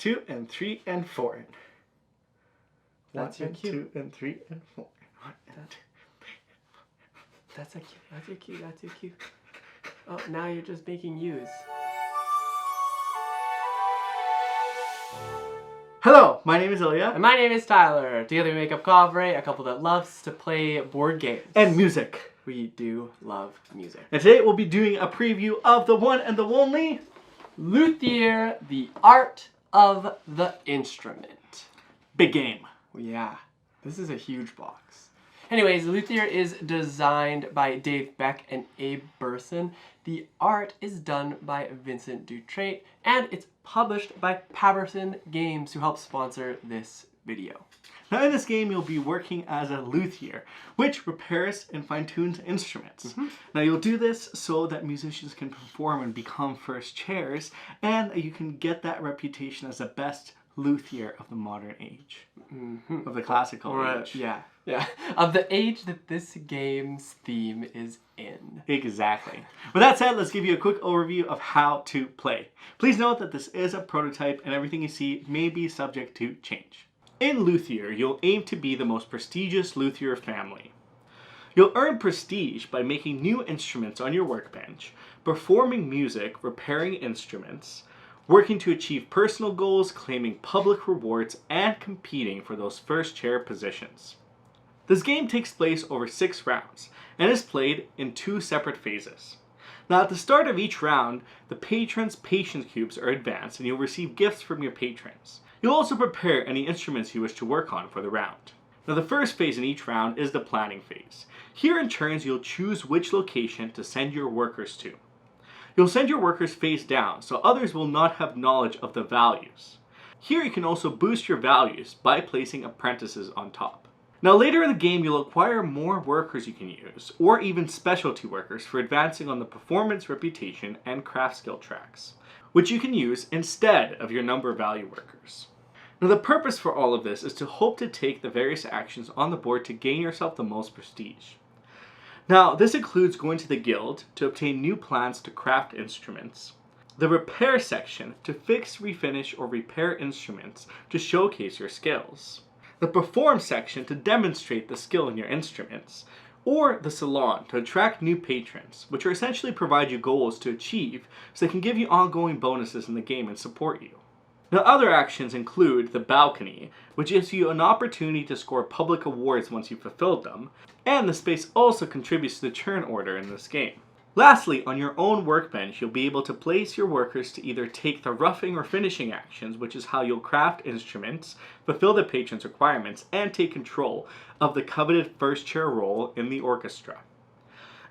2 and 3 and 4. That's your cue. 2 and 3 and 4. That's a cue. That's your cue. That's your cue. Oh, now you're just making U's. Hello, my name is Ilya. And my name is Tyler. Together we make up Kovray, a couple that loves to play board games. And music. We do love music. And today we'll be doing a preview of the one and the only Luthier, the art of the instrument. big game. Yeah, this is a huge box. Anyways, Luthier is designed by Dave Beck and Abe Burson. The art is done by Vincent Dutrait, and it's published by Paberson Games, who helped sponsor this video. Now in this game you'll be working as a luthier, which repairs and fine-tunes instruments. Now you'll do this so that musicians can perform and become first chairs, and you can get that reputation as the best luthier of the modern age. Of the classical age. Yeah. Of the age that this game's theme is in. Exactly. With that said, let's give you a quick overview of how to play. Please note that this is a prototype and everything you see may be subject to change. In Luthier, you'll aim to be the most prestigious luthier family. You'll earn prestige by making new instruments on your workbench, performing music, repairing instruments, working to achieve personal goals, claiming public rewards, and competing for those first chair positions. This game takes place over 6 rounds and is played in 2 separate phases. Now at the start of each round, the patrons' patience cubes are advanced and you'll receive gifts from your patrons. You'll also prepare any instruments you wish to work on for the round. Now the first phase in each round is the planning phase. Here in turns you'll choose which location to send your workers to. You'll send your workers face down so others will not have knowledge of the values. Here you can also boost your values by placing apprentices on top. Now later in the game you'll acquire more workers you can use, or even specialty workers for advancing on the performance, reputation, and craft skill tracks, which you can use instead of your number value workers. Now the purpose for all of this is to hope to take the various actions on the board to gain yourself the most prestige. Now this includes going to the guild to obtain new plans to craft instruments, the repair section to fix, refinish, or repair instruments to showcase your skills, the perform section to demonstrate the skill in your instruments, or the salon to attract new patrons, which are essentially provide you goals to achieve so they can give you ongoing bonuses in the game and support you. Now other actions include the balcony, which gives you an opportunity to score public awards once you've fulfilled them, and the space also contributes to the churn order in this game. Lastly, on your own workbench, you'll be able to place your workers to either take the roughing or finishing actions, which is how you'll craft instruments, fulfill the patron's requirements, and take control of the coveted first chair role in the orchestra.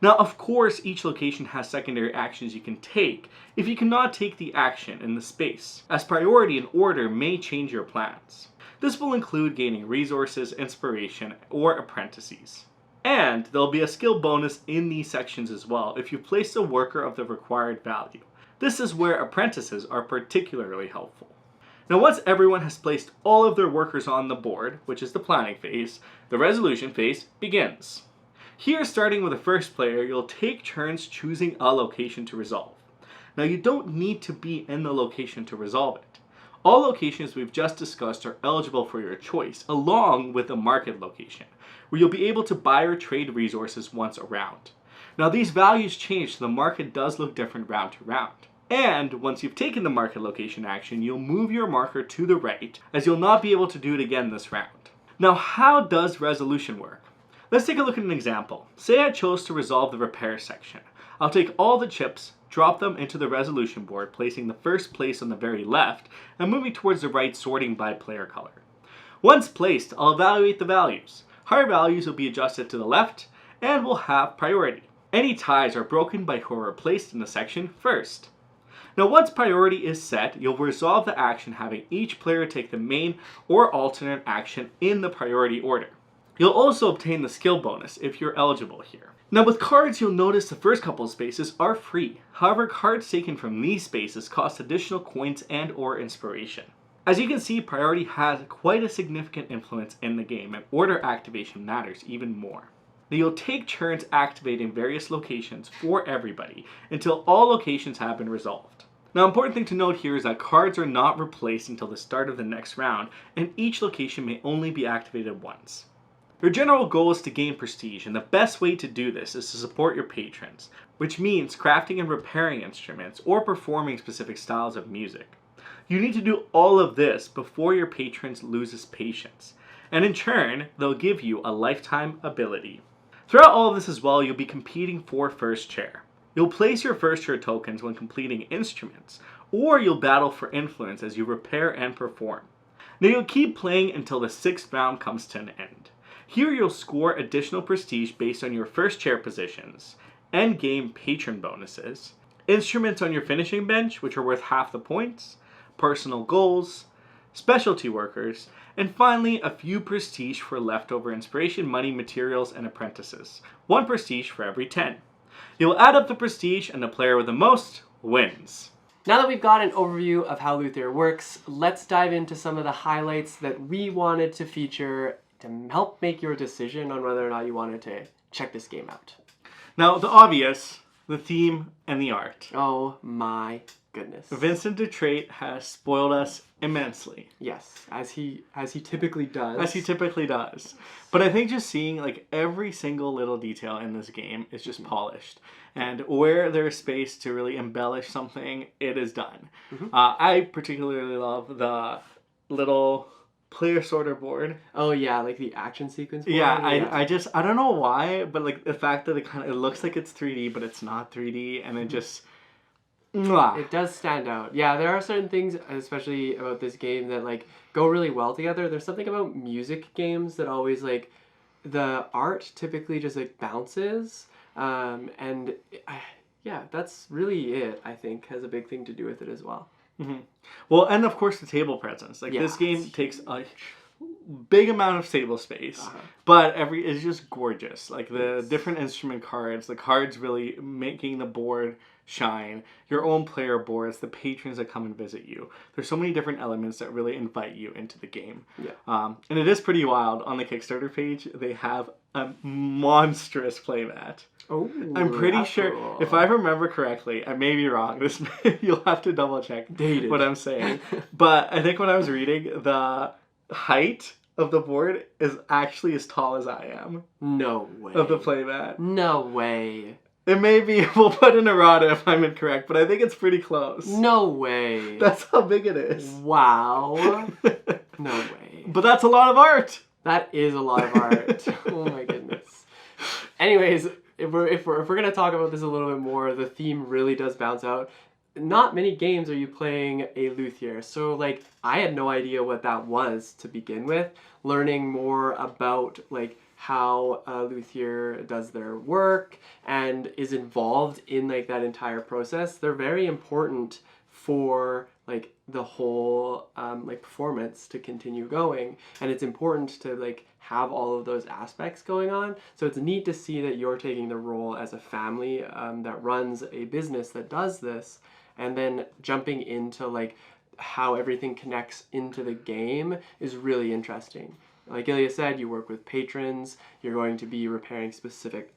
Now, of course, each location has secondary actions you can take if you cannot take the action in the space, as priority and order may change your plans. This will include gaining resources, inspiration, or apprentices. And there'll be a skill bonus in these sections as well if you place a worker of the required value. This is where apprentices are particularly helpful. Now once everyone has placed all of their workers on the board, which is the planning phase, the resolution phase begins. Here, starting with the first player, you'll take turns choosing a location to resolve. Now you don't need to be in the location to resolve it. All locations we've just discussed are eligible for your choice, along with a market location, where you'll be able to buy or trade resources once a round. Now these values change, so the market does look different round to round. And once you've taken the market location action, you'll move your marker to the right, as you'll not be able to do it again this round. Now how does resolution work? Let's take a look at an example. Say I chose to resolve the repair section. I'll take all the chips, drop them into the resolution board, placing the first place on the very left, and moving towards the right, sorting by player color. Once placed, I'll evaluate the values. Higher values will be adjusted to the left, and will have priority. Any ties are broken by whoever placed in the section first. Now once priority is set, you'll resolve the action having each player take the main or alternate action in the priority order. You'll also obtain the skill bonus if you're eligible here. Now with cards, you'll notice the first couple of spaces are free. However, cards taken from these spaces cost additional coins and or inspiration. As you can see, priority has quite a significant influence in the game, and order activation matters even more. Now you'll take turns activating various locations for everybody until all locations have been resolved. Now, important thing to note here is that cards are not replaced until the start of the next round, and each location may only be activated once. Your general goal is to gain prestige, and the best way to do this is to support your patrons, which means crafting and repairing instruments or performing specific styles of music. You need to do all of this before your patrons loses patience, and in turn, they'll give you a lifetime ability. Throughout all of this as well, you'll be competing for first chair. You'll place your first chair tokens when completing instruments, or you'll battle for influence as you repair and perform. Now you'll keep playing until the 6th round comes to an end. Here you'll score additional prestige based on your first chair positions, end game patron bonuses, instruments on your finishing bench, which are worth half the points, personal goals, specialty workers, and finally a few prestige for leftover inspiration, money, materials, and apprentices. 1 prestige for every 10. You'll add up the prestige, and the player with the most wins. Now that we've got an overview of how Luthier works, let's dive into some of the highlights that we wanted to feature to help make your decision on whether or not you wanted to check this game out. Now, the obvious, the theme and the art. Oh my goodness. Vincent Dutrait has spoiled us immensely. Yes, as he typically does. As he typically does. But I think just seeing like every single little detail in this game is just polished. And where there's space to really embellish something, it is done. I particularly love the little player sorter board. Oh yeah, like the action sequence board. Yeah, I don't know why, but like the fact that it looks like it's 3D, but it's not 3D, and it just... It does stand out. Yeah, there are certain things, especially about this game, that like go really well together. There's something about music games that always like the art typically just like bounces, and yeah, that's really it. I think has a big thing to do with it as well. Well, and of course the table presence. Like this game takes a big amount of table space, but it's just gorgeous. Like the different instrument cards, the cards really making the board shine, your own player boards, the patrons that come and visit you. There's so many different elements that really invite you into the game. And it is pretty wild. On the Kickstarter page, they have a monstrous playmat. Oh, I'm pretty sure, if I remember correctly, I may be wrong. You'll have to double check what I'm saying. But I think when I was reading, the height of the board is actually as tall as I am. No way. Of the playmat. No way. It may be, we'll put an errata if I'm incorrect, but I think it's pretty close. No way. That's how big it is. Wow. No way. But that's a lot of art. That is a lot of art. Oh my goodness. Anyways, if we're gonna talk about this a little bit more, the theme really does bounce out. Not many games are you playing a luthier, so like I had no idea what that was to begin with. Learning more about like how a luthier does their work and is involved in like that entire process. They're very important for like the whole like performance to continue going, and it's important to like have all of those aspects going on. So it's neat to see that you're taking the role as a family that runs a business that does this, and then jumping into like how everything connects into the game is really interesting. Like Ilya said, you work with patrons, you're going to be repairing specific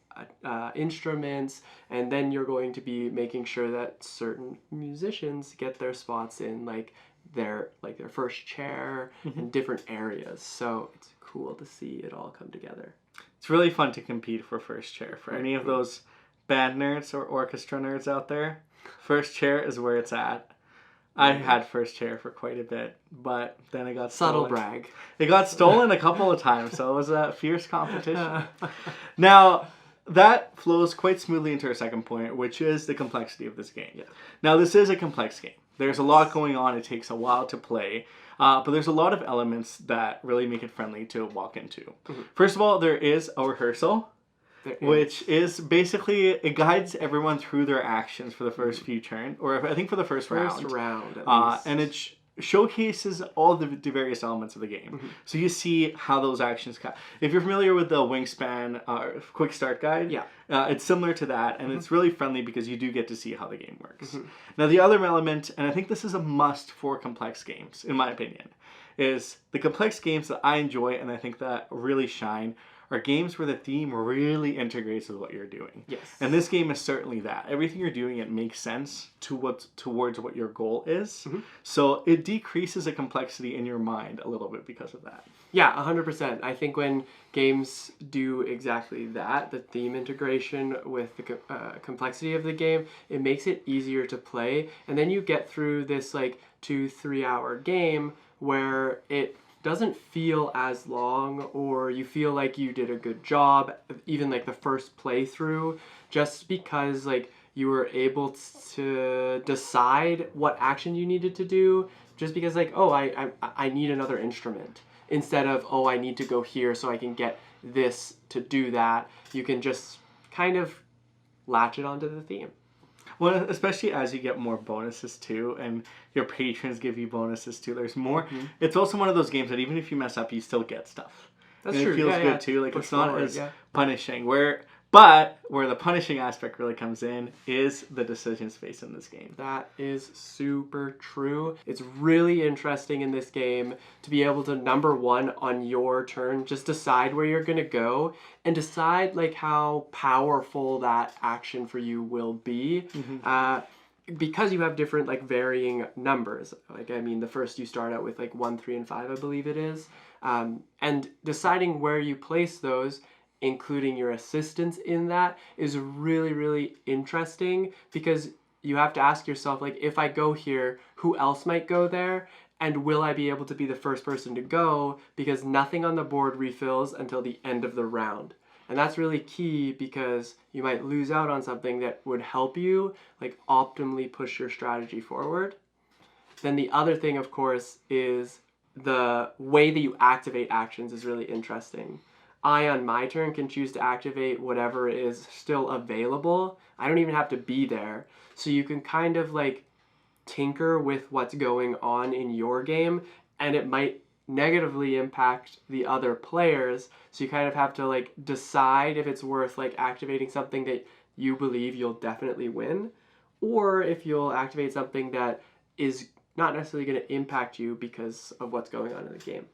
instruments, and then you're going to be making sure that certain musicians get their spots in like their first chair in different areas. So it's cool to see it all come together. It's really fun to compete for first chair. For any of those band nerds or orchestra nerds out there, first chair is where it's at. I had first chair for quite a bit, but then it got stolen. Subtle brag. It got stolen a couple of times, so it was a fierce competition. Now, that flows quite smoothly into our second point, which is the complexity of this game. Yeah. Now, this is a complex game. There's a lot going on. It takes a while to play, but there's a lot of elements that really make it friendly to walk into. First of all, there is a rehearsal. Which is basically, it guides everyone through their actions for the first few turns, or I think for the first round. First round, at least. And it showcases all the various elements of the game. So you see how those actions... If you're familiar with the Wingspan Quick Start Guide, it's similar to that, and it's really friendly because you do get to see how the game works. Now the other element, and I think this is a must for complex games, in my opinion, is the complex games that I enjoy and I think that really shine are games where the theme really integrates with what you're doing. Yes. And this game is certainly that. Everything you're doing, it makes sense towards what your goal is. So it decreases the complexity in your mind a little bit because of that. Yeah, 100%. I think when games do exactly that, the theme integration with the complexity of the game, it makes it easier to play. And then you get through this like 2-3 hour game where it doesn't feel as long, or you feel like you did a good job, even like the first playthrough, just because like you were able to decide what action you needed to do, just because like, oh, I need another instrument. Instead of, oh, I need to go here so I can get this to do that, you can just kind of latch it onto the theme. Well, especially as you get more bonuses too, and your patrons give you bonuses too. There's more. It's also one of those games that even if you mess up, you still get stuff. That's and true. It feels yeah, good too. Like Push it's not forward, as punishing. Where the punishing aspect really comes in is the decision space in this game. That is super true. It's really interesting in this game to be able to, number one, on your turn, just decide where you're going to go and decide like how powerful that action for you will be. Because you have different like varying numbers. Like, I mean, the first you start out with like 1, 3, and 5, I believe it is. And deciding where you place those, including your assistance in that, is really, really interesting, because you have to ask yourself, like, if I go here, who else might go there? And will I be able to be the first person to go? Because nothing on the board refills until the end of the round. And that's really key, because you might lose out on something that would help you, like, optimally push your strategy forward. Then the other thing, of course, is the way that you activate actions is really interesting. I, on my turn, can choose to activate whatever is still available. I don't even have to be there. So you can kind of like tinker with what's going on in your game, and it might negatively impact the other players. So you kind of have to like decide if it's worth like activating something that you believe you'll definitely win, or if you'll activate something that is not necessarily going to impact you because of what's going on in the game.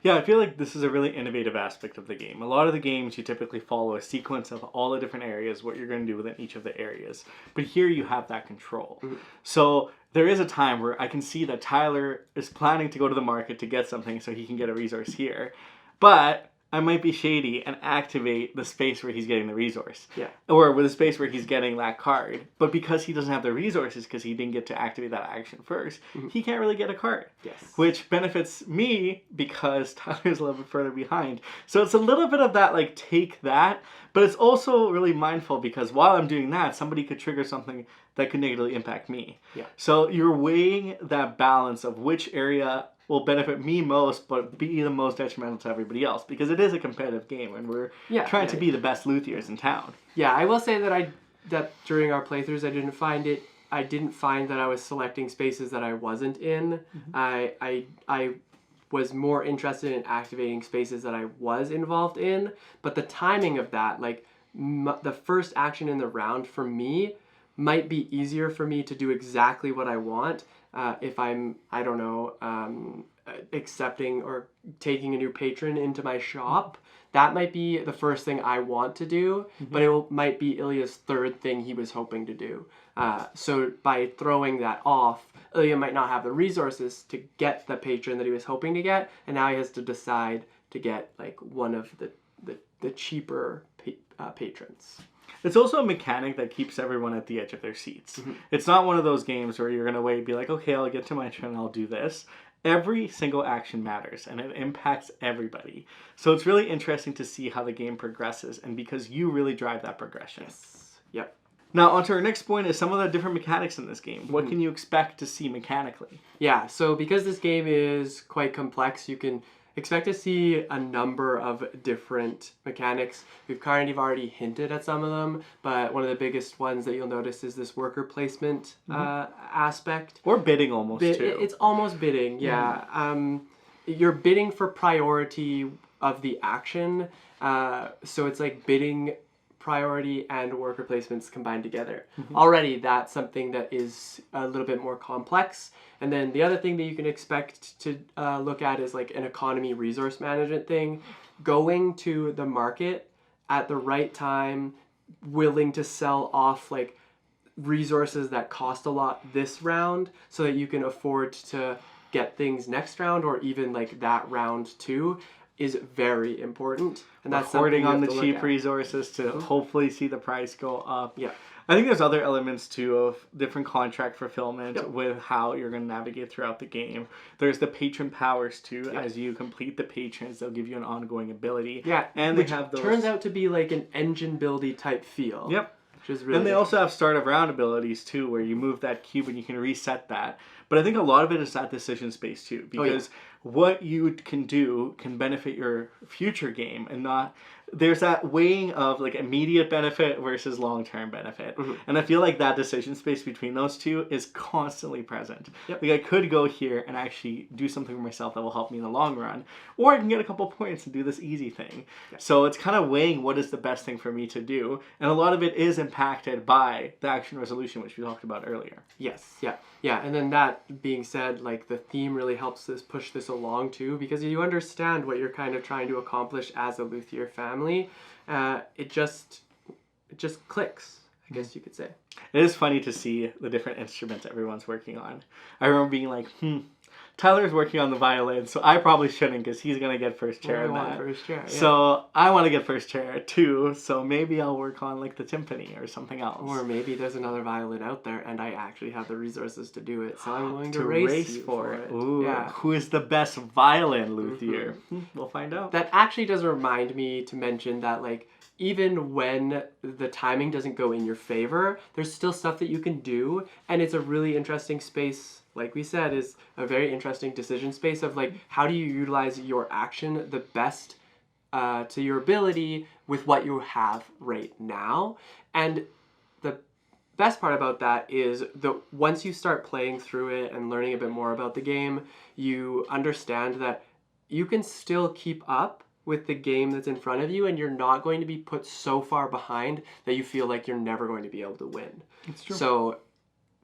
Yeah, I feel like this is a really innovative aspect of the game. A lot of the games, you typically follow a sequence of all the different areas, what you're going to do within each of the areas. But here you have that control. So there is a time where I can see that Tyler is planning to go to the market to get something so he can get a resource here. But I might be shady and activate the space where he's getting the resource. Yeah. Or with the space where he's getting that card. But because he doesn't have the resources, because he didn't get to activate that action first, he can't really get a card. Yes. Which benefits me because Tyler's a little bit further behind. So it's a little bit of that, like, take that. But it's also really mindful, because while I'm doing that, somebody could trigger something that could negatively impact me. Yeah. So you're weighing that balance of which area will benefit me most, but be the most detrimental to everybody else, because it is a competitive game, and we're trying to be the best Luthiers in town. Yeah, I will say that during our playthroughs, I didn't find that I was selecting spaces that I wasn't in. I was more interested in activating spaces that I was involved in, but the timing of that, like the first action in the round for me, might be easier for me to do exactly what I want if I'm, I don't know, accepting or taking a new patron into my shop. That might be the first thing I want to do, but it might be Ilya's third thing he was hoping to do. So by throwing that off, Ilya might not have the resources to get the patron that he was hoping to get, and now he has to decide to get like one of the cheaper patrons. It's also a mechanic that keeps everyone at the edge of their seats. It's not one of those games where you're going to wait and be like, okay, I'll get to my turn and I'll do this. Every single action matters, and it impacts everybody. So it's really interesting to see how the game progresses, and because you really drive that progression. Yes. Yep. Now, on to our next point is some of the different mechanics in this game. What can you expect to see mechanically? Yeah, so because this game is quite complex, you can expect to see a number of different mechanics. We've kind of already hinted at some of them, but one of the biggest ones that you'll notice is this worker placement aspect. Or bidding almost, too. It's almost bidding, yeah. You're bidding for priority of the action, so it's like bidding priority and worker placements combined together. Already that's something that is a little bit more complex. And then the other thing that you can expect to look at is like an economy resource management thing. Going to the market at the right time, willing to sell off like resources that cost a lot this round so that you can afford to get things next round or even like that round too is very important. And that's hoarding on the cheap cheap resources to hopefully see the price go up. Yeah. I think there's other elements too of different contract fulfillment with how you're going to navigate throughout the game. There's the patron powers too. As you complete the patrons, they'll give you an ongoing ability. Yeah, and which they have those turns out to be like an engine buildy type feel. Yep. Which is really and they also have start of round abilities too, where you move that cube and you can reset that. But I think a lot of it is that decision space too, because what you can do can benefit your future game and not. There's that weighing of like immediate benefit versus long-term benefit. And I feel like that decision space between those two is constantly present. Like I could go here and actually do something for myself that will help me in the long run, or I can get a couple points and do this easy thing. So it's kind of weighing what is the best thing for me to do. And a lot of it is impacted by the action resolution, which we talked about earlier. Yes, yeah. And then that being said, like the theme really helps us push this along too, because you understand what you're kind of trying to accomplish as a Luthier family. It just clicks, I guess you could say. It is funny to see the different instruments everyone's working on. I remember being like, Tyler's working on the violin, so I probably shouldn't because he's going to get first chair in that. First chair, yeah. So I want to get first chair too, so maybe I'll work on like the timpani or something else. Or maybe there's another violin out there and I actually have the resources to do it, so I'm willing to race for it. Ooh, who is the best violin luthier? We'll find out. That actually does remind me to mention that like even when the timing doesn't go in your favor, there's still stuff that you can do, and it's a really interesting space. Like we said, is a very interesting decision space of like, how do you utilize your action the best to your ability with what you have right now? And the best part about that is that once you start playing through it and learning a bit more about the game, you understand that you can still keep up with the game that's in front of you, and you're not going to be put so far behind that you feel like you're never going to be able to win. It's true. So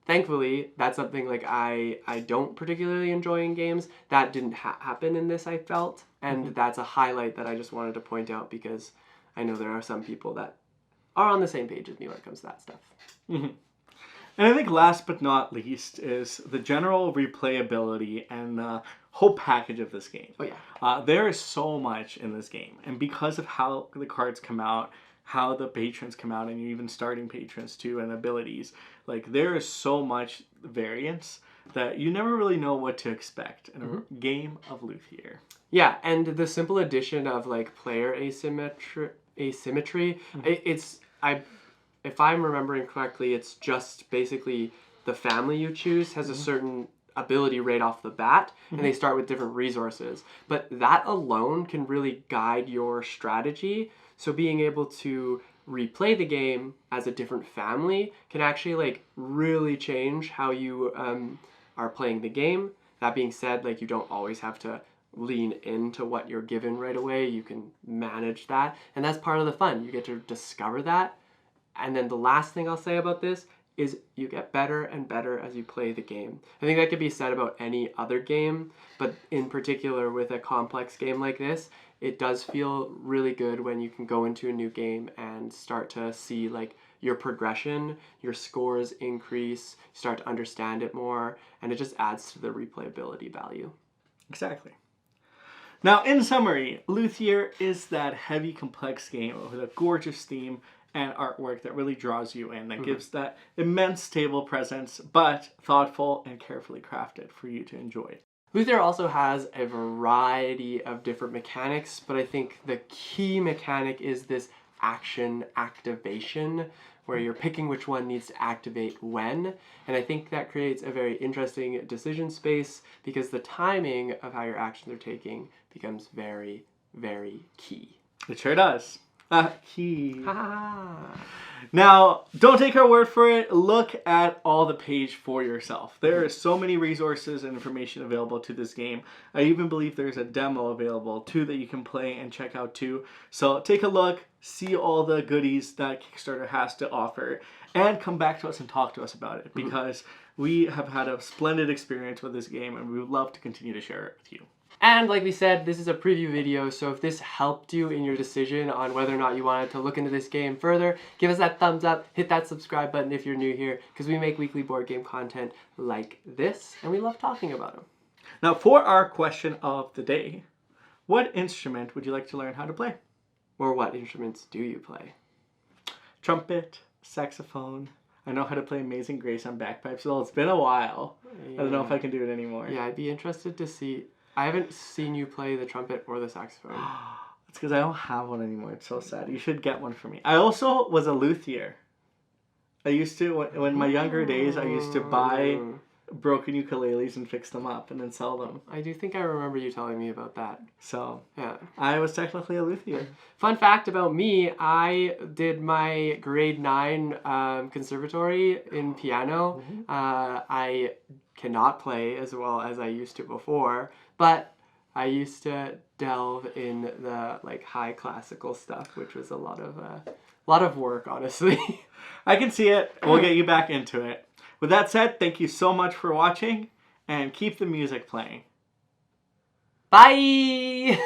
thankfully, that's something like I don't particularly enjoy in games. That didn't happen in this, I felt. And that's a highlight that I just wanted to point out because I know there are some people that are on the same page as me when it comes to that stuff. And I think last but not least is the general replayability and the whole package of this game. Oh yeah. There is so much in this game. And because of how the cards come out, how the patrons come out, and you're even starting patrons too, and abilities, like there is so much variance that you never really know what to expect in a game of Luthier. Yeah, and the simple addition of like player asymmetry, if I'm remembering correctly, it's just basically the family you choose has a certain ability right off the bat, and they start with different resources. But that alone can really guide your strategy. So being able to replay the game as a different family can actually like really change how you are playing the game. That being said, like you don't always have to lean into what you're given right away. You can manage that, and that's part of the fun. You get to discover that. And then the last thing I'll say about this is you get better and better as you play the game. I think that could be said about any other game, but in particular with a complex game like this, it does feel really good when you can go into a new game and start to see like your progression, your scores increase, start to understand it more, and it just adds to the replayability value. Exactly. Now, in summary, Luthier is that heavy, complex game with a gorgeous theme and artwork that really draws you in, that gives that immense table presence, but thoughtful and carefully crafted for you to enjoy. Luthier also has a variety of different mechanics, but I think the key mechanic is this action activation, where you're picking which one needs to activate when, and I think that creates a very interesting decision space because the timing of how your actions are taking becomes very, very key. It sure does. Key. Ha. Now, don't take our word for it. Look at all the page for yourself. There are so many resources and information available to this game. I even believe there's a demo available too that you can play and check out too. So take a look, see all the goodies that Kickstarter has to offer, and come back to us and talk to us about it, because we have had a splendid experience with this game and we would love to continue to share it with you. And like we said, this is a preview video, so if this helped you in your decision on whether or not you wanted to look into this game further, give us that thumbs up, hit that subscribe button if you're new here, because we make weekly board game content like this, and we love talking about them. Now, for our question of the day, what instrument would you like to learn how to play? Or what instruments do you play? Trumpet, saxophone. I know how to play Amazing Grace on bagpipes, well, it's been a while. Yeah. I don't know if I can do it anymore. Yeah, I'd be interested to see. I haven't seen you play the trumpet or the saxophone. It's because I don't have one anymore. It's so sad. You should get one for me. I also was a luthier. I used to, when my younger days, I used to buy broken ukuleles and fix them up and then sell them. I do think I remember you telling me about that. So, yeah. I was technically a luthier. Fun fact about me, I did my grade 9 conservatory in piano. I cannot play as well as I used to before, but I used to delve in the like high classical stuff, which was a lot of work, honestly. I can see it. We'll get you back into it. With that said, thank you so much for watching, and keep the music playing. Bye!